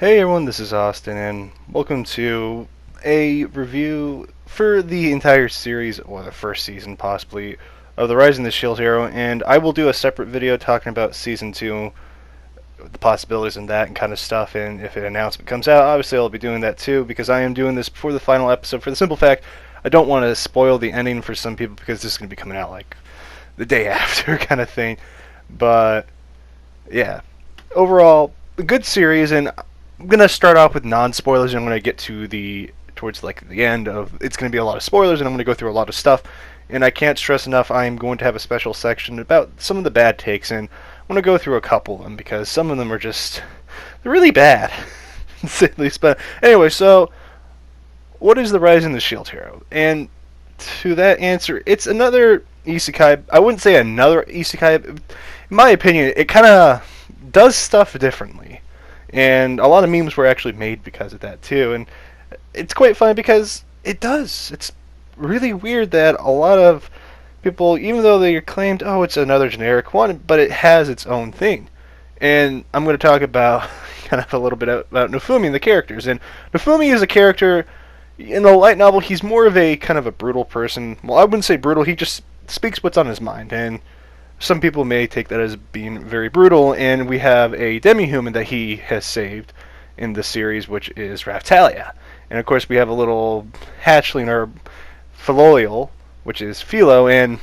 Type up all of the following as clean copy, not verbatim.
Hey everyone, this is Austin, and welcome to a review for the entire series, or the first season possibly, of The Rise of the Shield Hero, and I will do a separate video talking about Season 2, the possibilities in that and kind of stuff, and if an announcement comes out, obviously I'll be doing that too, because I am doing this before the final episode for the simple fact I don't want to spoil the ending for some people, because this is going to be coming out like the day after kind of thing. But yeah, overall, a good series, and I'm gonna start off with non-spoilers, and I'm gonna get to towards like the end of it's gonna be a lot of spoilers, and I'm gonna go through a lot of stuff. And I can't stress enough, I'm going to have a special section about some of the bad takes, and I'm gonna go through a couple of them because some of them are they're really bad, to say the least. But anyway, so what is the Rise in the Shield Hero? And to that answer, it's another isekai. I wouldn't say another isekai. In my opinion, it kind of does stuff differently. And a lot of memes were actually made because of that too. And it's quite funny because it does. It's really weird that a lot of people, even though they claimed, oh, it's another generic one, but it has its own thing. And I'm going to talk about kind of a little bit about Nefumi and the characters. And Nefumi is a character, in the light novel, he's more of a kind of a brutal person. Well, I wouldn't say brutal, he just speaks what's on his mind. And some people may take that as being very brutal, and we have a demi-human that he has saved in the series, which is Raftalia. And of course we have a little hatchling, or filial, which is Philo, and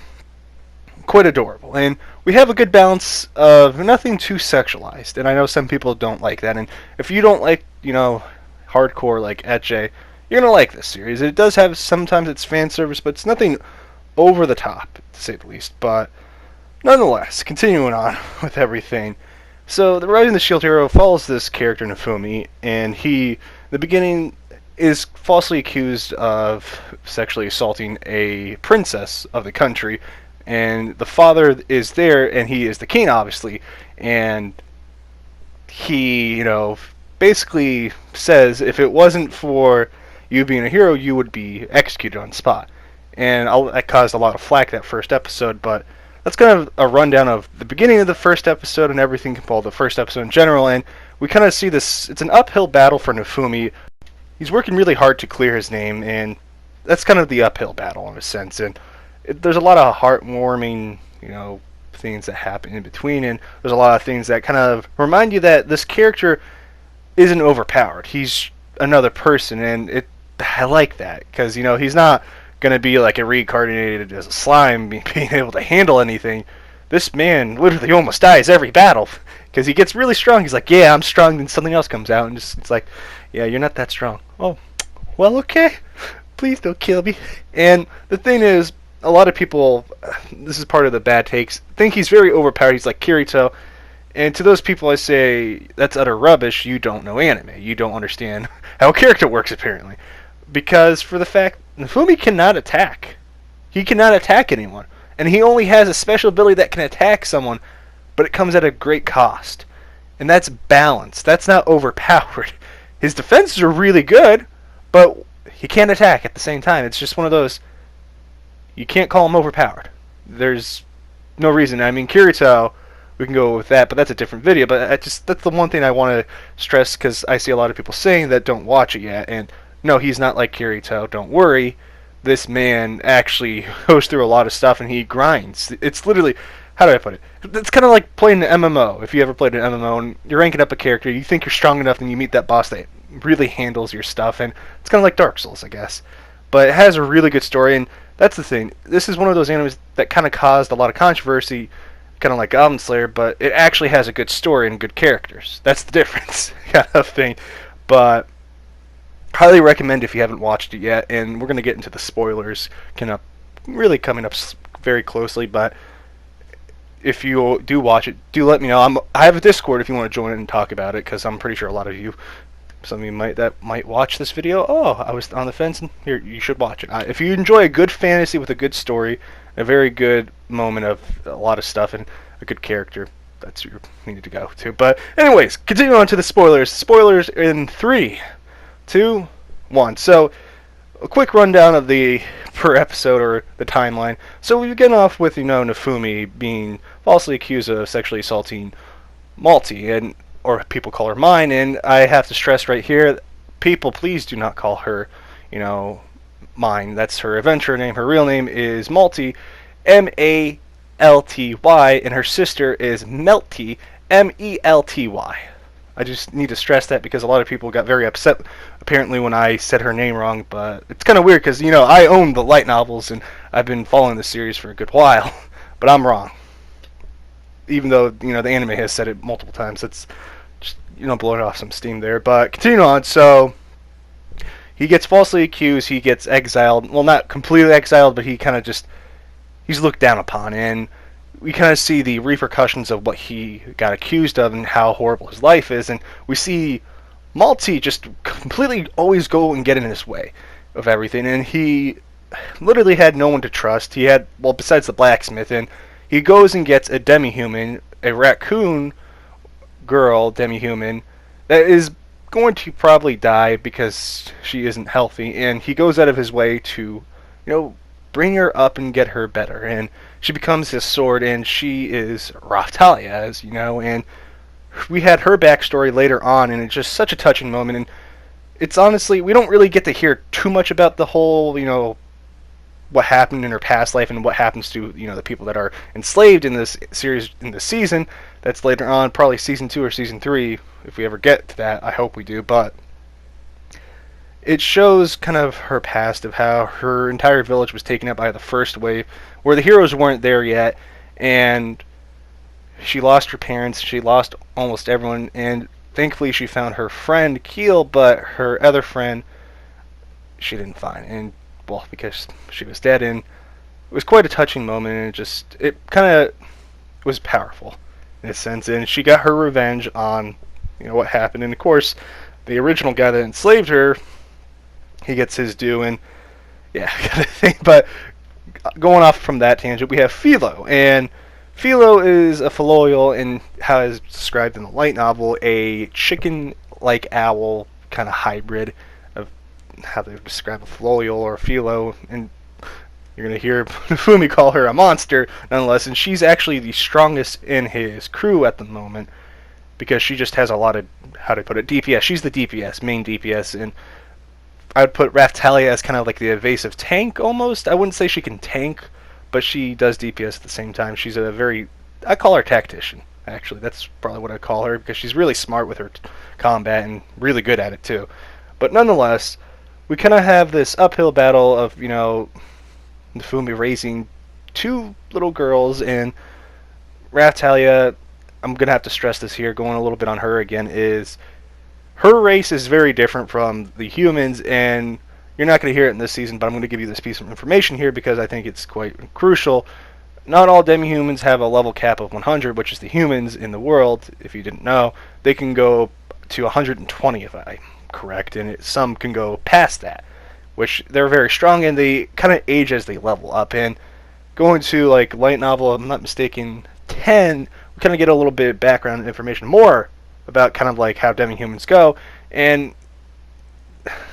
quite adorable. And we have a good balance of nothing too sexualized, and I know some people don't like that, and if you don't like, hardcore like Etche, you're going to like this series. It does have, sometimes it's fan service, but it's nothing over the top, to say the least. But nonetheless, continuing on with everything. So, The Rise of the Shield Hero follows this character, Nefumi, and he, in the beginning, is falsely accused of sexually assaulting a princess of the country, and the father is there, and he is the king, obviously, and he, basically says, if it wasn't for you being a hero, you would be executed on spot. And that caused a lot of flack that first episode, but that's kind of a rundown of the beginning of the first episode and everything, well, the first episode in general, and we kind of see this, it's an uphill battle for Nefumi. He's working really hard to clear his name, and that's kind of the uphill battle in a sense, and there's a lot of heartwarming, things that happen in between, and there's a lot of things that kind of remind you that this character isn't overpowered. He's another person, and I like that, because, he's not going to be like a reincarnated as a slime, being able to handle anything. This man literally almost dies every battle because he gets really strong. He's like, yeah, I'm strong, then something else comes out, and it's like, yeah, you're not that strong. Oh, well, okay, please don't kill me. And the thing is, a lot of people, this is part of the bad takes, think he's very overpowered. He's like Kirito, and to those people I say, that's utter rubbish. You don't know anime. You don't understand how a character works, apparently. Because for the fact, Nefumi cannot attack. He cannot attack anyone. And he only has a special ability that can attack someone, but it comes at a great cost. And that's balance. That's not overpowered. His defenses are really good, but he can't attack at the same time. It's just one of those, you can't call him overpowered. There's no reason. I mean, Kirito, we can go with that, but that's a different video. But that's the one thing I want to stress, because I see a lot of people saying that don't watch it yet, and no, he's not like Kirito, don't worry. This man actually goes through a lot of stuff, and he grinds. It's literally, how do I put it? It's kind of like playing an MMO. If you ever played an MMO and you're ranking up a character, you think you're strong enough, and you meet that boss that really handles your stuff, and it's kind of like Dark Souls, I guess. But it has a really good story, and that's the thing. This is one of those animes that kind of caused a lot of controversy, kind of like Goblin Slayer, but it actually has a good story and good characters. That's the difference, kind of thing. But highly recommend if you haven't watched it yet, and we're going to get into the spoilers really coming up very closely, but if you do watch it, do let me know. I have a Discord if you want to join it and talk about it, because I'm pretty sure a lot of you, some of you might watch this video, oh, I was on the fence, and here, you should watch it. If you enjoy a good fantasy with a good story, a very good moment of a lot of stuff, and a good character, that's where you need to go to. But anyways, continue on to the spoilers. Spoilers in 3, 2, 1. So, a quick rundown of the per episode, or the timeline. So we begin off with, Nefumi being falsely accused of sexually assaulting Malty, and or people call her mine, and I have to stress right here, people, please do not call her, mine. That's her adventurer name. Her real name is Malty, Malty, and her sister is Melty, Melty. I just need to stress that because a lot of people got very upset apparently when I said her name wrong, but it's kind of weird because, I own the light novels and I've been following the series for a good while, but I'm wrong. Even though, the anime has said it multiple times, it's just, blowing off some steam there. But continuing on, so he gets falsely accused, he gets exiled. Well, not completely exiled, but he kind of just, he's looked down upon, and we kind of see the repercussions of what he got accused of and how horrible his life is, and we see Malty just completely always go and get in his way of everything, and he literally had no one to trust. He had, well, besides the blacksmith, and he goes and gets a demi-human, a raccoon girl demi-human, that is going to probably die because she isn't healthy, and he goes out of his way to, bring her up and get her better, and she becomes his sword, and she is Raftalia, as you know, and we had her backstory later on, and it's just such a touching moment, and it's honestly, we don't really get to hear too much about the whole, what happened in her past life and what happens to, the people that are enslaved in this series, in this season. That's later on, probably season 2 or season 3, if we ever get to that. I hope we do, but it shows kind of her past of how her entire village was taken up by the first wave, where the heroes weren't there yet, and she lost her parents, she lost almost everyone, and thankfully she found her friend Keel, but her other friend she didn't find, and well, because she was dead, and it was quite a touching moment, and it kind of was powerful in a sense, and she got her revenge on, what happened, and of course, the original guy that enslaved her, he gets his due, and yeah, but going off from that tangent, we have Philo, and Philo is a filial, and how it's described in the light novel, a chicken-like owl kind of hybrid of how they describe a filial or a Philo, and you're going to hear Fumi call her a monster, nonetheless, and she's actually the strongest in his crew at the moment, because she just has a lot of, how do I put it, DPS. She's the DPS, main DPS, and I would put Raftalia as kind of like the evasive tank, almost. I wouldn't say she can tank, but she does DPS at the same time. She's a very, I call her tactician, actually. That's probably what I call her, because she's really smart with her combat and really good at it, too. But nonetheless, we kind of have this uphill battle of, Nefumi raising 2 little girls, and Raftalia, I'm going to have to stress this here, going a little bit on her again, is her race is very different from the humans, and you're not going to hear it in this season, but I'm going to give you this piece of information here because I think it's quite crucial. Not all demi-humans have a level cap of 100, which is the humans in the world, if you didn't know. They can go to 120, if I'm correct, and some can go past that, which they're very strong, and they kind of age as they level up. And going to, like, light novel, if I'm not mistaken, 10, we kind of get a little bit of background information more about kind of like how demi-humans go, and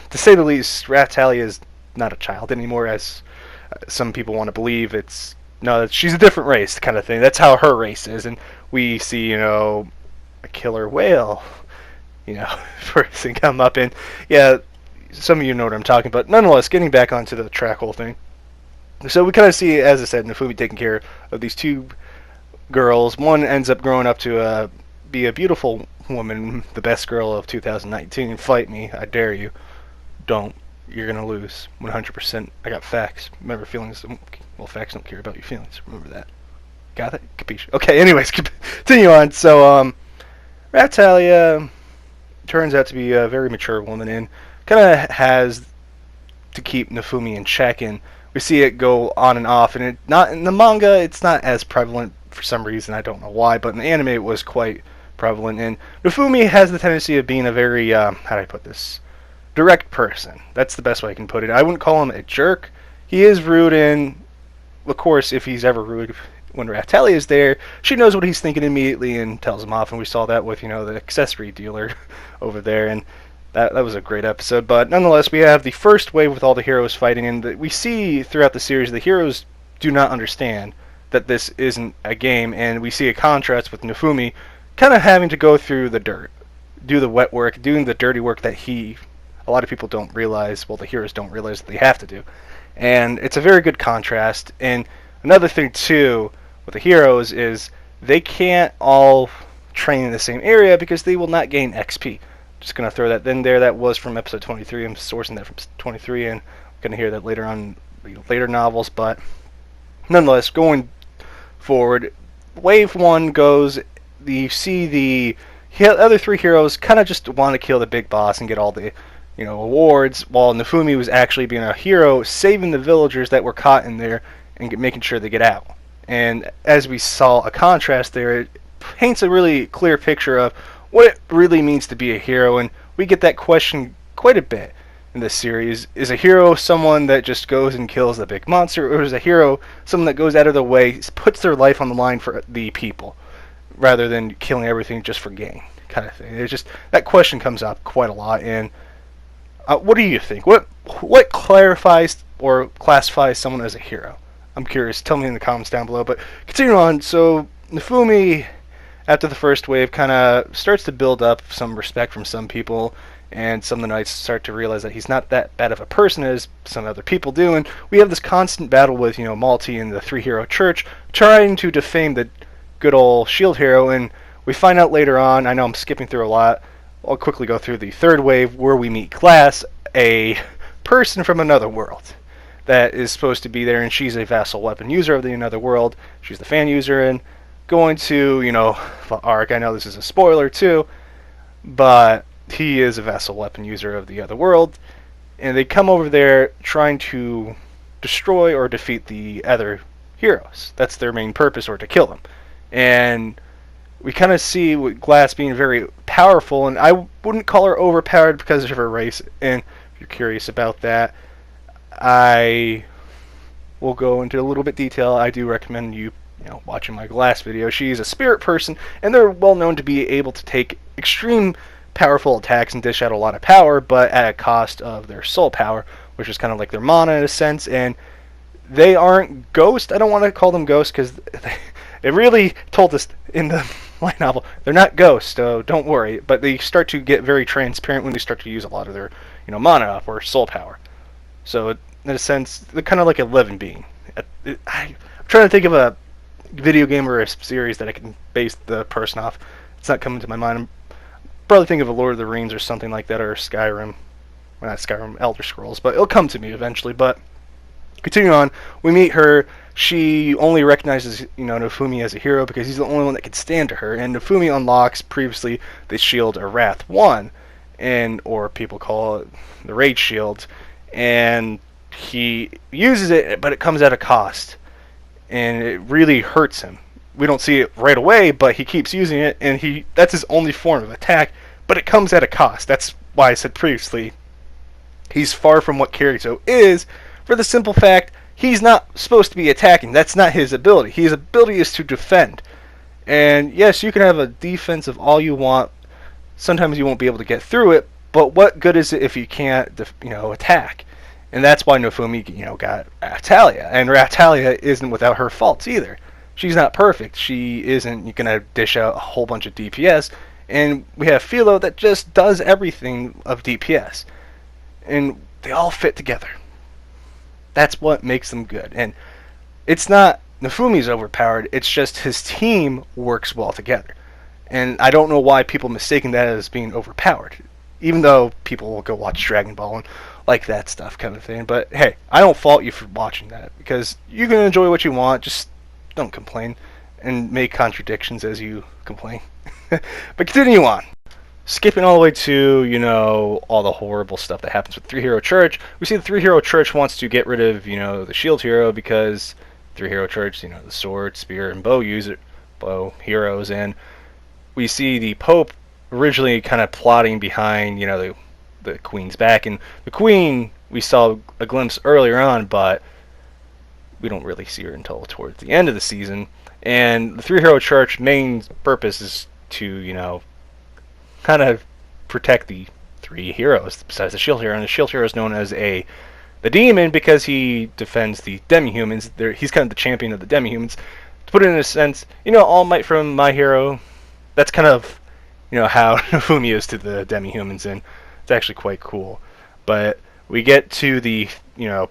to say the least, Raftalia is not a child anymore, as some people want to believe. She's a different race kind of thing. That's how her race is, and we see, a killer whale, first thing come up, and yeah, some of you know what I'm talking about. Nonetheless, getting back onto the track hole thing. So we kind of see, as I said, Nefumi taking care of these 2 girls. One ends up growing up to be a beautiful woman, the best girl of 2019. Fight me, I dare you. Don't. You're gonna lose 100%. I got facts. Remember, feelings. Well, facts don't care about your feelings. Remember that. Got it? Capiche? Okay. Anyways, continue on. So, Raftalia turns out to be a very mature woman, and kind of has to keep Nefumi in check. And we see it go on and off. And not in the manga, it's not as prevalent for some reason. I don't know why, but in the anime, it was quite prevalent. And Nefumi has the tendency of being a very, how do I put this, direct person. That's the best way I can put it. I wouldn't call him a jerk. He is rude, and of course, if he's ever rude, when Raftalia is there, she knows what he's thinking immediately and tells him off, and we saw that with, the accessory dealer over there, and that was a great episode. But nonetheless, we have the first wave with all the heroes fighting, and we see throughout the series the heroes do not understand that this isn't a game, and we see a contrast with Nefumi kind of having to go through the dirt, do the wet work, doing the dirty work that a lot of people don't realize, well, the heroes don't realize that they have to do. And it's a very good contrast. And another thing, too, with the heroes is they can't all train in the same area because they will not gain XP. Just going to throw that in there. That was from episode 23. I'm sourcing that from 23, and I'm going to hear that later on, later novels. But nonetheless, going forward, Wave 1 goes, you see the other three heroes kind of just want to kill the big boss and get all the awards, while Nefumi was actually being a hero, saving the villagers that were caught in there and making sure they get out. And as we saw a contrast there, it paints a really clear picture of what it really means to be a hero, and we get that question quite a bit in this series. Is a hero someone that just goes and kills the big monster, or is a hero someone that goes out of their way, puts their life on the line for the people, rather than killing everything just for gain, kind of thing? It's just, that question comes up quite a lot. And what do you think? What clarifies or classifies someone as a hero? I'm curious. Tell me in the comments down below. But continuing on, so Nefumi, after the first wave, kind of starts to build up some respect from some people, and some of the knights start to realize that he's not that bad of a person as some other people do. And we have this constant battle with Malty and the three-hero church, trying to defame the good old shield hero. And we find out later on, I know I'm skipping through a lot, I'll quickly go through the third wave, where we meet Glass, a person from another world that is supposed to be there, and she's a vassal weapon user of the another world. She's the fan user, and going to, the arc, I know this is a spoiler too, but he is a vassal weapon user of the other world, and they come over there trying to destroy or defeat the other heroes. That's their main purpose, or to kill them. And we kind of see with Glass being very powerful, and I wouldn't call her overpowered because of her race. And if you're curious about that, I will go into a little bit detail. I do recommend you watching my Glass video. She's a spirit person, and they're well known to be able to take extreme powerful attacks and dish out a lot of power, but at a cost of their soul power, which is kind of like their mana in a sense. And they aren't ghosts. I don't want to call them ghosts because it really told us in the light novel they're not ghosts, so don't worry. But they start to get very transparent when they start to use a lot of their mana up or soul power. So in a sense, they're kind of like a living being. I'm trying to think of a video game or a series that I can base the person off. It's not coming to my mind. I'm probably thinking of a Lord of the Rings or something like that, or Skyrim. Well, not Skyrim, Elder Scrolls, but it'll come to me eventually. But continuing on, we meet her. She only recognizes Nefumi as a hero because he's the only one that can stand to her. And Nefumi unlocks previously the shield of Wrath 1, or people call it the Rage Shield. And he uses it, but it comes at a cost, and it really hurts him. We don't see it right away, but he keeps using it, and that's his only form of attack, but it comes at a cost. That's why I said previously, he's far from what Kirito is, for the simple fact he's not supposed to be attacking. That's not his ability. His ability is to defend. And yes, you can have a defense of all you want. Sometimes you won't be able to get through it, but what good is it if you can't attack? And that's why Nefumi got Raphtalia. And Raphtalia isn't without her faults either. She's not perfect. She isn't going to dish out a whole bunch of DPS. And we have Philo that just does everything of DPS. And they all fit together. That's what makes them good. And it's not Nefumi's overpowered, it's just his team works well together. And I don't know why people mistaken that as being overpowered. Even though people will go watch Dragon Ball and like that stuff kind of thing. But hey, I don't fault you for watching that, because you can enjoy what you want, just don't complain and make contradictions as you complain. But continue on. Skipping all the way to, all the horrible stuff that happens with Three Hero Church. We see the Three Hero Church wants to get rid of, the Shield Hero, because Three Hero Church, the sword, spear, and bow heroes. And we see the Pope originally kind of plotting behind, the Queen's back. And the Queen, we saw a glimpse earlier on, but we don't really see her until towards the end of the season. And the Three Hero Church main purpose is to, kind of protect the three heroes besides the Shield Hero. And the Shield Hero is known as the Demon because he defends the demi-humans. He's kind of the champion of the demi-humans. To put it in a sense, All Might from My Hero that's kind of, how Nefumi is to the demi-humans, and it's actually quite cool. But we get to the,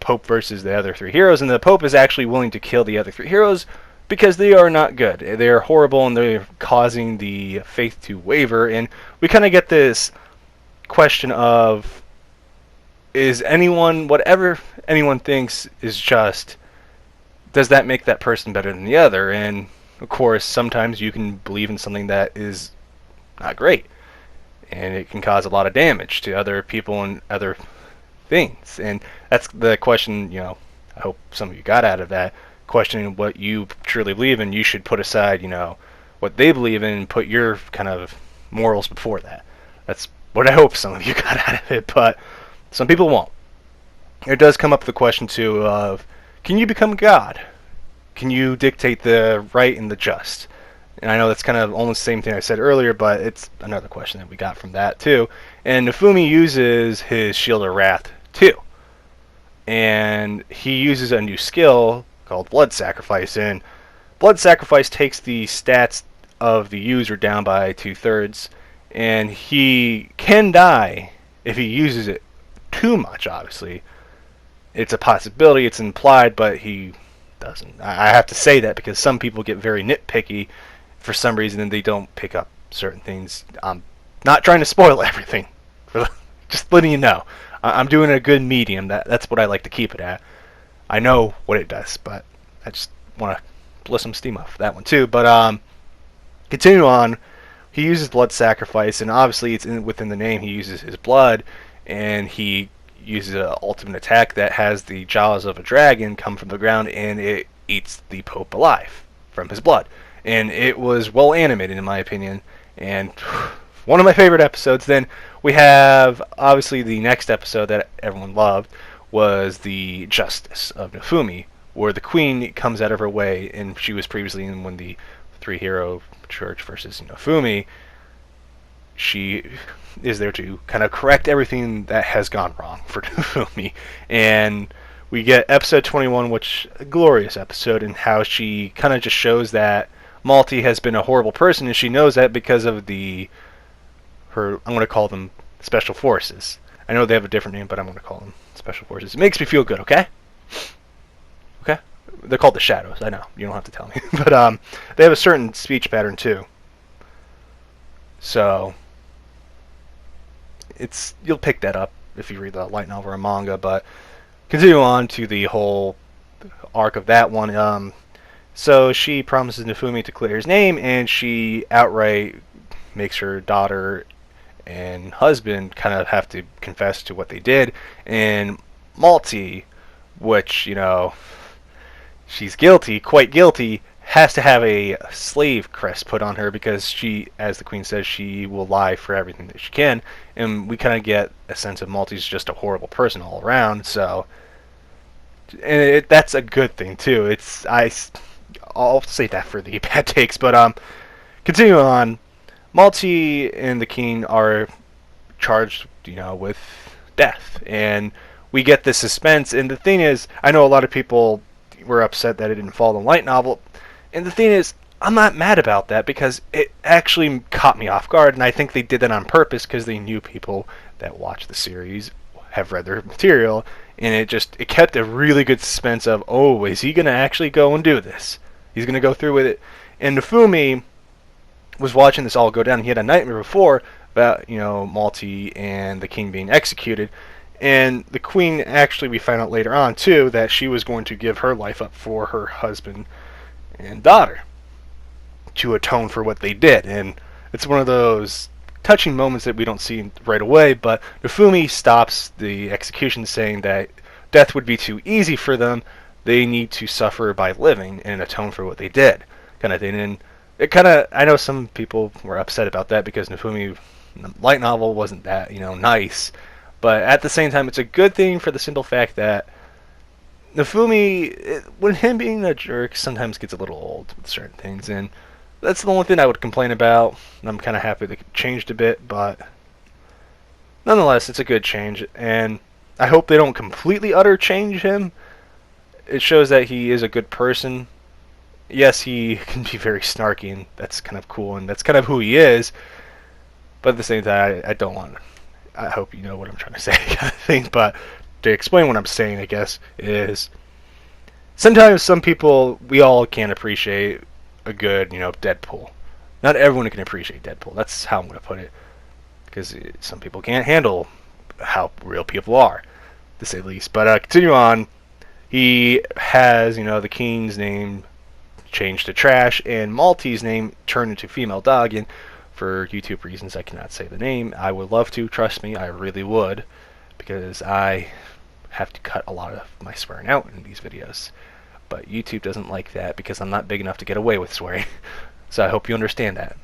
Pope versus the other three heroes, and the Pope is actually willing to kill the other three heroes because they are not good. They are horrible, and they're causing the faith to waver, and we kind of get this question of, is anyone, whatever anyone thinks is just, does that make that person better than the other? And of course, sometimes you can believe in something that is not great, and it can cause a lot of damage to other people and other things. And that's the question, I hope some of you got out of that, questioning what you truly believe in. You should put aside, what they believe in, and put your kind of morals before that. That's what I hope some of you got out of it, but some people won't. It does come up the question, too, of, can you become God? Can you dictate the right and the just? And I know that's kind of almost the same thing I said earlier, but it's another question that we got from that, too. And Nefumi uses his Shield of Wrath, too. And he uses a new skill called Blood Sacrifice. And Blood Sacrifice takes the stats of the user down by 2/3. And he can die if he uses it too much, obviously. It's a possibility, it's implied, but he doesn't. I have to say that because some people get very nitpicky for some reason and they don't pick up certain things. I'm not trying to spoil everything, just letting you know. I'm doing a good medium. That's what I like to keep it at. I know what it does, but I just want to blow some steam off that one too. But continue on. He uses Blood Sacrifice, and obviously it's within the name. He uses his blood, and he uses an ultimate attack that has the jaws of a dragon come from the ground, and it eats the Pope alive from his blood. And it was well animated, in my opinion, and one of my favorite episodes. Then we have, obviously, the next episode that everyone loved was the Justice of Nefumi, where the Queen comes out of her way, and she was previously in when the three-hero church versus Nefumi. She is there to kind of correct everything that has gone wrong for Nefumi. And we get episode 21, which a glorious episode, and how she kind of just shows that Malty has been a horrible person, and she knows that because of her, I'm going to call them Special Forces. I know they have a different name, but I'm going to call them Special Forces. It makes me feel good, okay? Okay? They're called the Shadows. I know. You don't have to tell me. But they have a certain speech pattern, too. So you'll pick that up if you read the light novel or manga. But continue on to the whole arc of that one. So she promises Nefumi to clear his name, and she outright makes her daughter and husband kind of have to confess to what they did. And Malty, which, she's guilty, quite guilty, has to have a slave crest put on her because she, as the Queen says, she will lie for everything that she can. And we kind of get a sense of Malty's just a horrible person all around. So, and that's a good thing too. I'll save that for the bad takes. But continue on. Malty and the King are charged, with death, and we get the suspense. And the thing is, I know a lot of people were upset that it didn't follow the light novel. And the thing is, I'm not mad about that because it actually caught me off guard, and I think they did that on purpose because they knew people that watch the series have read their material, and it kept a really good suspense of, oh, is he going to actually go and do this? He's going to go through with it. And Nefumi was watching this all go down. He had a nightmare before about, Malty and the King being executed, and the Queen, actually, we find out later on, too, that she was going to give her life up for her husband and daughter to atone for what they did. And it's one of those touching moments that we don't see right away, but Nefumi stops the execution, saying that death would be too easy for them. They need to suffer by living and atone for what they did, kind of thing. And it kind of, I know some people were upset about that because Nefumi, the light novel, wasn't that, nice. But at the same time, it's a good thing for the simple fact that Nefumi, when him being a jerk, sometimes gets a little old with certain things, and that's the only thing I would complain about. I'm kind of happy that it changed a bit, but nonetheless, it's a good change, and I hope they don't completely utter change him. It shows that he is a good person, yes, he can be very snarky, and that's kind of cool, and that's kind of who he is. But at the same time, I don't want. I hope you know what I'm trying to say, kind of thing. But to explain what I'm saying, I guess, is sometimes some people, we all can't appreciate a good, Deadpool. Not everyone can appreciate Deadpool. That's how I'm going to put it. Because some people can't handle how real people are, to say the least. But continue on. He has, the King's name changed to Trash, and Malty's name turned into Female Dog. And for YouTube reasons, I cannot say the name. I would love to, trust me, I really would, because I have to cut a lot of my swearing out in these videos. But YouTube doesn't like that because I'm not big enough to get away with swearing. So I hope you understand that.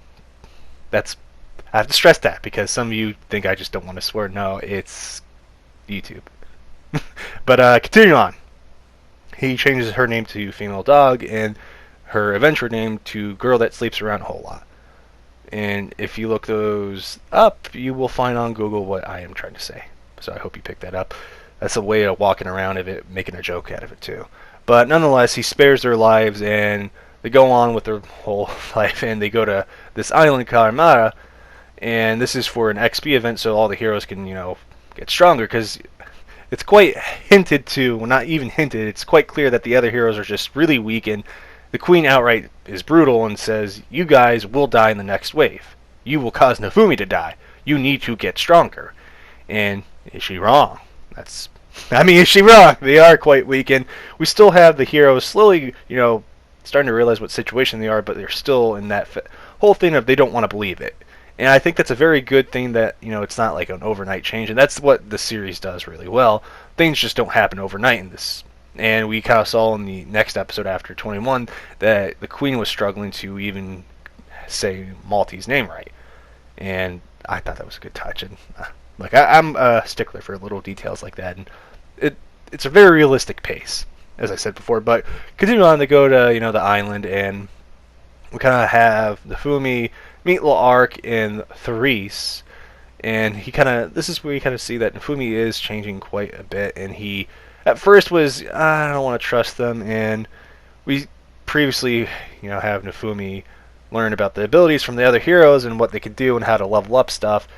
I have to stress that because some of you think I just don't want to swear. No, it's YouTube. But continue on. He changes her name to Female Dog and her adventure name to Girl That Sleeps Around a Whole Lot. And if you look those up, you will find on Google what I am trying to say. So I hope you pick that up. That's a way of walking around of it, making a joke out of it too. But nonetheless, he spares their lives and they go on with their whole life, and they go to this island called Armada, and this is for an XP event so all the heroes can, get stronger, because it's quite hinted to, well, not even hinted, it's quite clear that the other heroes are just really weak, and the Queen outright is brutal and says, you guys will die in the next wave. You will cause Nefumi to die. You need to get stronger. And is she wrong? Is she wrong? They are quite weak, and we still have the heroes slowly, starting to realize what situation they are, but they're still in that whole thing of they don't want to believe it. And I think that's a very good thing that, it's not like an overnight change, and that's what the series does really well. Things just don't happen overnight in this. And we kind of saw in the next episode after 21 that the Queen was struggling to even say Malty's name right. And I thought that was a good touch. And I'm a stickler for little details like that. And it's a very realistic pace, as I said before. But continue on, to go to, the island, and we kind of have Nefumi meet L'Arc and Therese. And this is where you kind of see that Nefumi is changing quite a bit. And he, at first, was, I don't want to trust them. And we previously, have Nefumi learn about the abilities from the other heroes and what they could do and how to level up stuff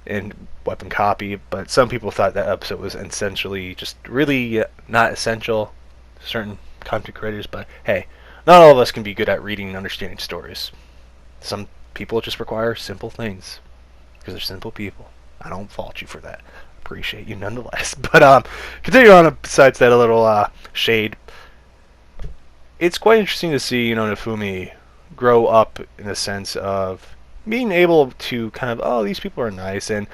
and weapon copy. But some people thought that episode was essentially just really not essential to certain content creators. But hey, not all of us can be good at reading and understanding stories. Some people just require simple things because they're simple people. I don't fault you for that. Appreciate you nonetheless. But continue on. Besides that, a little shade. It's quite interesting to see, Nefumi grow up in the sense of being able to kind of, these people are nice, and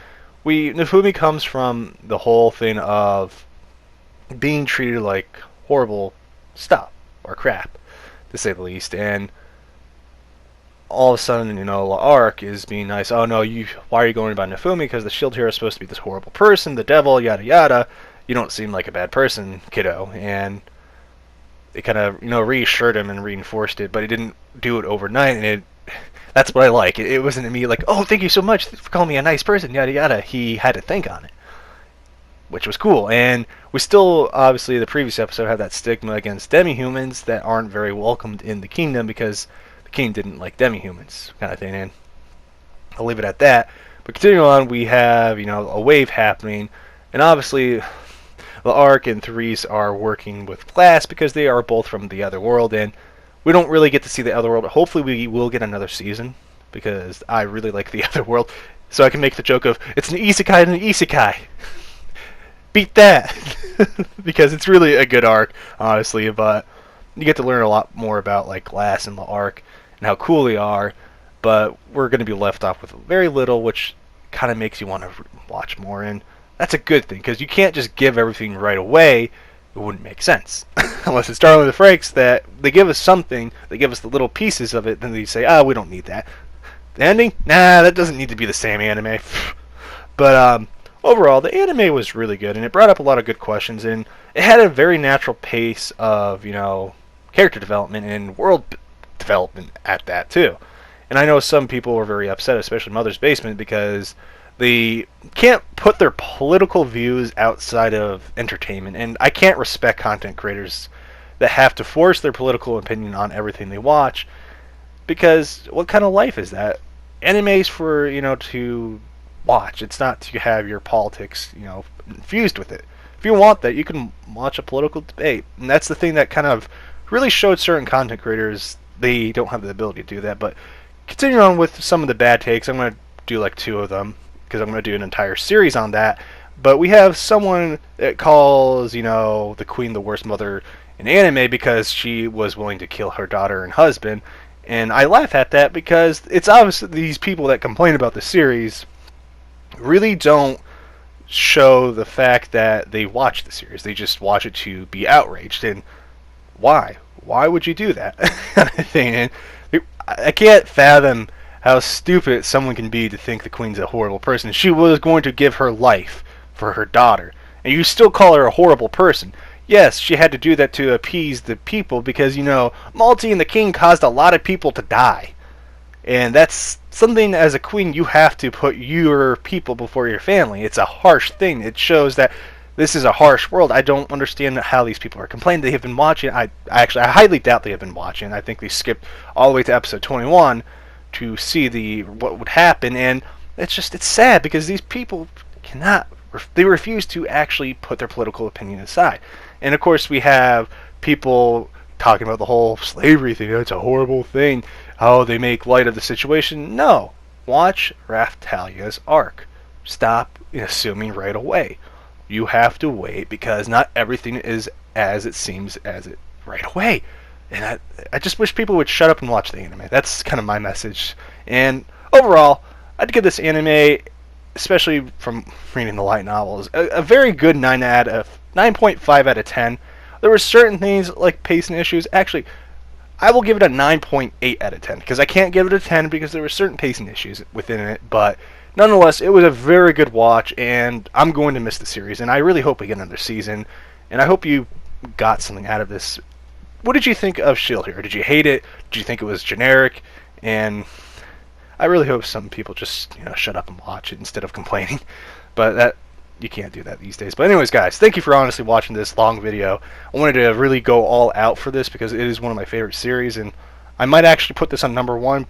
Nefumi comes from the whole thing of being treated like horrible stuff or crap, to say the least, and all of a sudden, L'Arc is being nice. Oh no, why are you going about Nefumi? Because the shield hero is supposed to be this horrible person, the devil, yada yada. You don't seem like a bad person, kiddo. And they kind of, reassured him and reinforced it, but he didn't do it overnight, and that's what I like. It wasn't me like, oh, thank you so much for calling me a nice person, yada yada. He had to think on it, which was cool. And we still, obviously, the previous episode had that stigma against demi-humans that aren't very welcomed in the kingdom because the king didn't like demi-humans, kind of thing. And I'll leave it at that. But continuing on, we have, a wave happening, and obviously L'Arc and Therese are working with Glass because they are both from the other world, and we don't really get to see the other world. Hopefully we will get another season because I really like the other world, so I can make the joke of, it's an isekai and an isekai. Beat that. Because it's really a good arc, honestly, but you get to learn a lot more about like Glass and L'Arc and how cool they are, but we're going to be left off with very little, which kind of makes you want to watch more, and that's a good thing, because you can't just give everything right away. It wouldn't make sense. Unless it's Darling with the Franks, that they give us something, they give us the little pieces of it, then they say, we don't need that. The ending? Nah, that doesn't need to be the same anime. But overall, the anime was really good, and it brought up a lot of good questions, and it had a very natural pace of, character development and world development at that, too. And I know some people were very upset, especially Mother's Basement, because they can't put their political views outside of entertainment, and I can't respect content creators that have to force their political opinion on everything they watch. Because what kind of life is that? Anime's for, to watch. It's not to have your politics, infused with it. If you want that, you can watch a political debate. And that's the thing that kind of really showed certain content creators they don't have the ability to do that. But continuing on with some of the bad takes, I'm going to do like 2 of them, because I'm going to do an entire series on that. But we have someone that calls, the queen the worst mother in anime because she was willing to kill her daughter and husband. And I laugh at that because it's obvious that these people that complain about the series really don't show the fact that they watch the series. They just watch it to be outraged. And why? Why would you do that? And I can't fathom how stupid someone can be to think the queen's a horrible person. She was going to give her life for her daughter, and you still call her a horrible person. Yes, she had to do that to appease the people because, Malty and the king caused a lot of people to die. And that's something as a queen you have to put your people before your family. It's a harsh thing. It shows that this is a harsh world. I don't understand how these people are complaining. They have been watching. I highly doubt they have been watching. I think they skipped all the way to episode 21 to see what would happen. And it's sad because these people they refuse to actually put their political opinion aside. And of course we have people talking about the whole slavery thing. It's a horrible thing. How they make light of the situation. No. Watch Raphtalia's arc. Stop assuming right away. You have to wait because not everything is as it seems right away. And I just wish people would shut up and watch the anime. That's kind of my message. And overall, I'd give this anime, especially from reading the light novels, a very good 9.5 out of 10. There were certain things like pacing issues. Actually, I will give it a 9.8 out of 10 because I can't give it a 10 because there were certain pacing issues within it. But nonetheless, it was a very good watch, and I'm going to miss the series. And I really hope we get another season. And I hope you got something out of this. What did you think of Shield Hero? Did you hate it? Did you think it was generic? And I really hope some people just shut up and watch it instead of complaining. But you can't do that these days. But anyways, guys, thank you for honestly watching this long video. I wanted to really go all out for this because it is one of my favorite series, and I might actually put this on number 1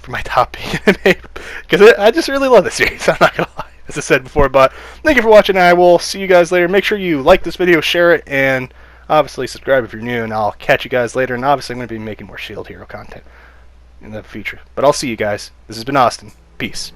for my top anime because I just really love this series. I'm not gonna lie, as I said before. But thank you for watching. I will see you guys later. Make sure you like this video, share it, and obviously subscribe if you're new. And I'll catch you guys later. And obviously, I'm going to be making more Shield Hero content in the future. But I'll see you guys. This has been Austin. Peace.